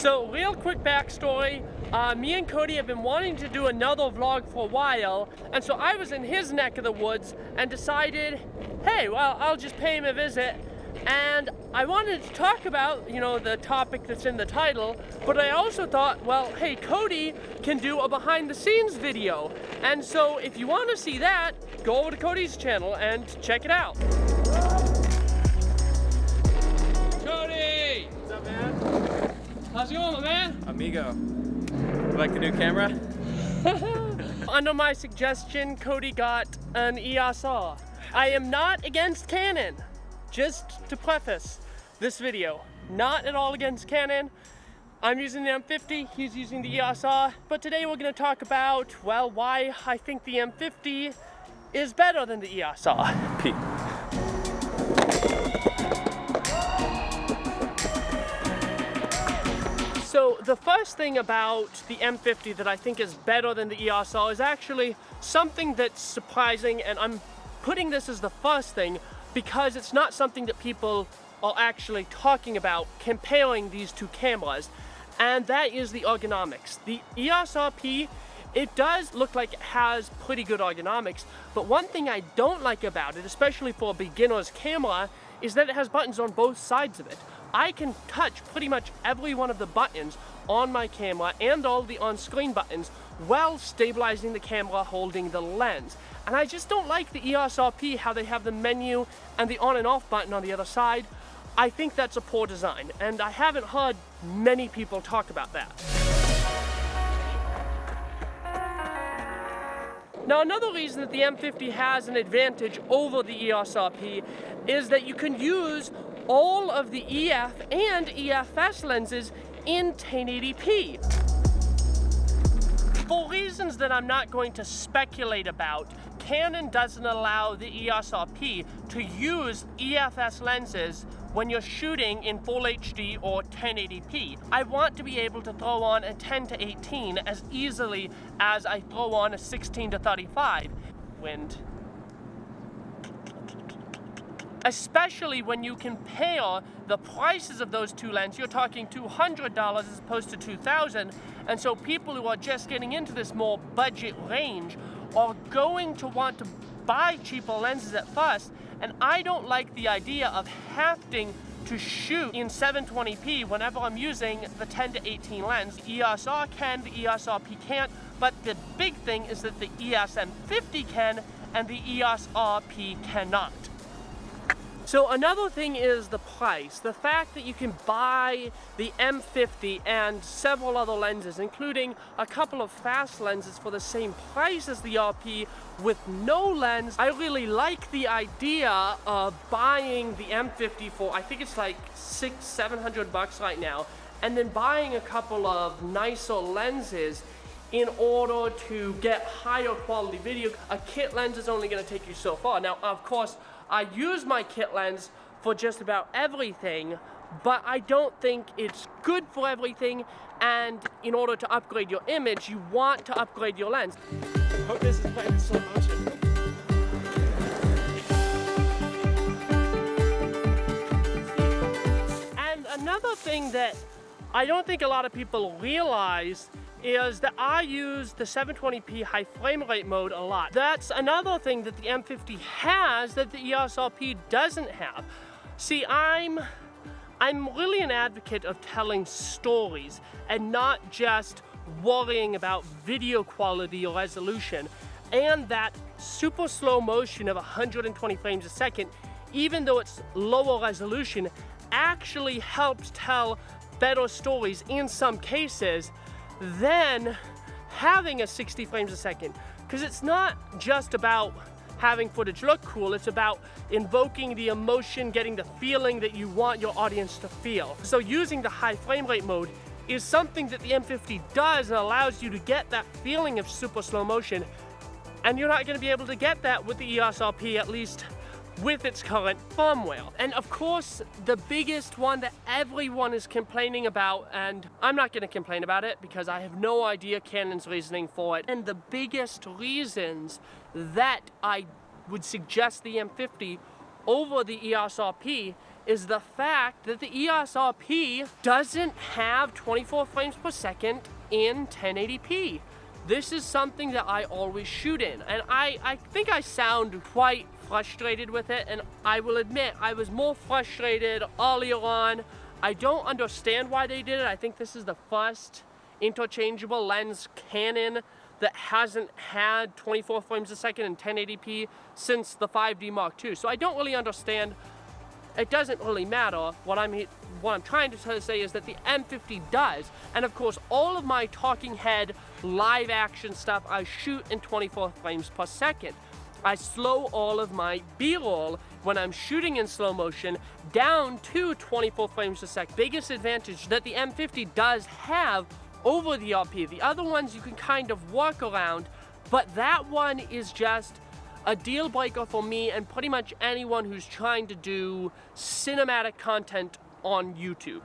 So real quick backstory, me and Cody have been wanting to do another vlog for a while, and so I was in his neck of the woods and decided, hey, well, I'll just pay him a visit. And I wanted to talk about, you know, the topic that's in the title, but I also thought, well, hey, Cody can do a behind the scenes video. And so if you want to see that, go over to Cody's channel and check it out. Cody! What's up, man? How's it going, my man? Amigo. You like the new camera? Under my suggestion, Cody got an EOS R. I am not against Canon. Just to preface this video, not at all against Canon. I'm using the M50, he's using the EOS R, but today we're going to talk about, well, why I think the M50 is better than the EOS R. Pete. So the first thing about the M50 that I think is better than the EOS R is actually something that's surprising, and I'm putting this as the first thing because it's not something that people are actually talking about comparing these two cameras, and that is the ergonomics. The EOS RP, it does look like it has pretty good ergonomics, but one thing I don't like about it, especially for a beginner's camera, is that it has buttons on both sides of it. I can touch pretty much every one of the buttons on my camera and all the on-screen buttons while stabilizing the camera holding the lens. And I just don't like the EOS RP, how they have the menu and the on and off button on the other side. I think that's a poor design, and I haven't heard many people talk about that. Now, another reason that the M50 has an advantage over the EOS RP is that you can use all of the EF and EFS lenses in 1080p. For reasons that I'm not going to speculate about, Canon doesn't allow the EOS RP to use EFS lenses when you're shooting in full HD or 1080p. I want to be able to throw on a 10 to 18 as easily as I throw on a 16 to 35. Wind. Especially when you compare the prices of those two lenses. You're talking $200 as opposed to $2,000, and so people who are just getting into this more budget range are going to want to buy cheaper lenses at first, and I don't like the idea of having to shoot in 720p whenever I'm using the 10 to 18 lens. The EOS R can, the EOS RP can't, but the big thing is that the EOS M50 can and the EOS RP cannot. So another thing is the price. The fact that you can buy the M50 and several other lenses, including a couple of fast lenses for the same price as the RP with no lens. I really like the idea of buying the M50 for, I think it's like $600-700 right now, and then buying a couple of nicer lenses in order to get higher quality video. A kit lens is only going to take you so far. Now, of course, I use my kit lens for just about everything, but I don't think it's good for everything, and in order to upgrade your image, you want to upgrade your lens. Hope this is playing in slow motion. And another thing that I don't think a lot of people realize is that I use the 720p high frame rate mode a lot. That's another thing that the M50 has that the EOS RP doesn't have. See, I'm really an advocate of telling stories and not just worrying about video quality or resolution. And that super slow motion of 120 frames a second, even though it's lower resolution, actually helps tell better stories in some cases than having a 60 frames a second. Because it's not just about having footage look cool, it's about invoking the emotion, getting the feeling that you want your audience to feel. So using the high frame rate mode is something that the M50 does and allows you to get that feeling of super slow motion, and you're not going to be able to get that with the EOS RP, at least with its current firmware. And of course, the biggest one that everyone is complaining about, and I'm not going to complain about it because I have no idea Canon's reasoning for it, and the biggest reasons that I would suggest the M50 over the EOS RP is the fact that the EOS RP doesn't have 24 frames per second in 1080p. This is something that I always shoot in, and I think I sound quite frustrated with it, and I will admit I was more frustrated earlier on. I don't understand why they did it. I think this is the first interchangeable lens Canon that hasn't had 24 frames a second in 1080p since the 5D Mark II. So I don't really understand. It doesn't really matter. What I'm trying to say is that the M50 does. And of course, all of my talking head live action stuff I shoot in 24 frames per second. I slow all of my B-roll when I'm shooting in slow motion down to 24 frames a second. Biggest advantage that the M50 does have over the RP. The other ones you can kind of work around, but that one is just a deal breaker for me and pretty much anyone who's trying to do cinematic content on YouTube.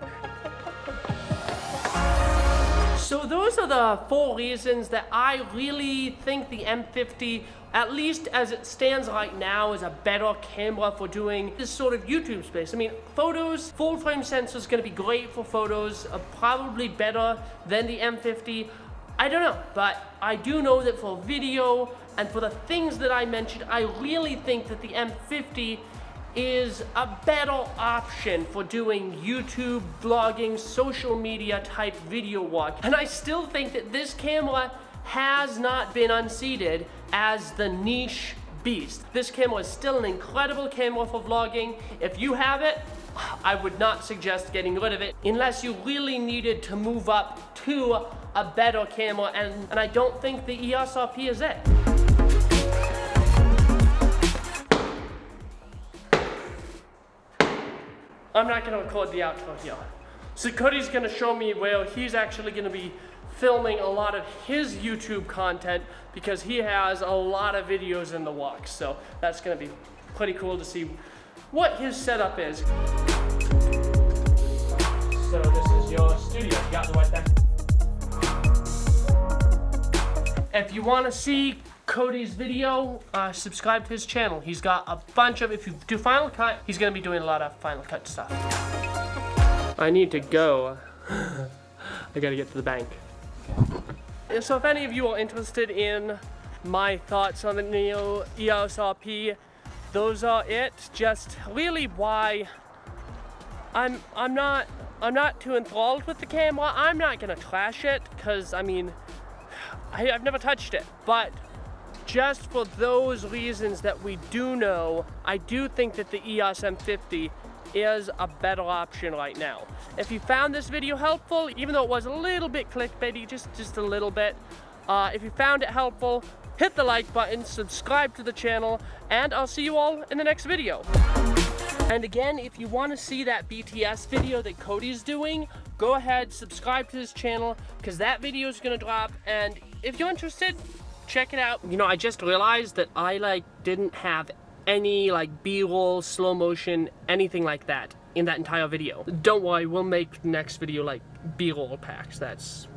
So those are the 4 reasons that I really think the M50, at least as it stands right now, is a better camera for doing this sort of YouTube space. I mean, photos, full frame sensor is going to be great for photos, probably better than the M50. I don't know, but I do know that for video and for the things that I mentioned, I really think that the M50 is a better option for doing YouTube, vlogging, social media type video work. And I still think that this camera has not been unseated as the niche beast. This camera is still an incredible camera for vlogging. If you have it, I would not suggest getting rid of it unless you really needed to move up to a better camera, and I don't think the EOS RP is it. I'm not gonna record the outro here. So Cody's gonna show me where he's actually gonna be filming a lot of his YouTube content because he has a lot of videos in the works. So that's gonna be pretty cool to see what his setup is. So this is your studio, you got the right there. If you wanna see Cody's video, subscribe to his channel. He's got a bunch of, if you do Final Cut, he's gonna be doing a lot of Final Cut stuff. I need to go. I gotta get to the bank. So if any of you are interested in my thoughts on the new EOS RP, those are it. Just really why I'm not too enthralled with the camera. I'm not gonna trash it, cause I mean, I've never touched it, but just for those reasons that we do know, I do think that the EOS M50 is a better option right now. If you found this video helpful, even though it was a little bit clickbaity, just a little bit, if you found it helpful, hit the like button, subscribe to the channel, and I'll see you all in the next video. And again, if you want to see that BTS video that Cody's doing, go ahead, subscribe to his channel, because that video is going to drop, and if you're interested, check it out. You know, I just realized that I didn't have any B-roll, slow motion, anything like that in that entire video. Don't worry, we'll make next video B-roll packs. That's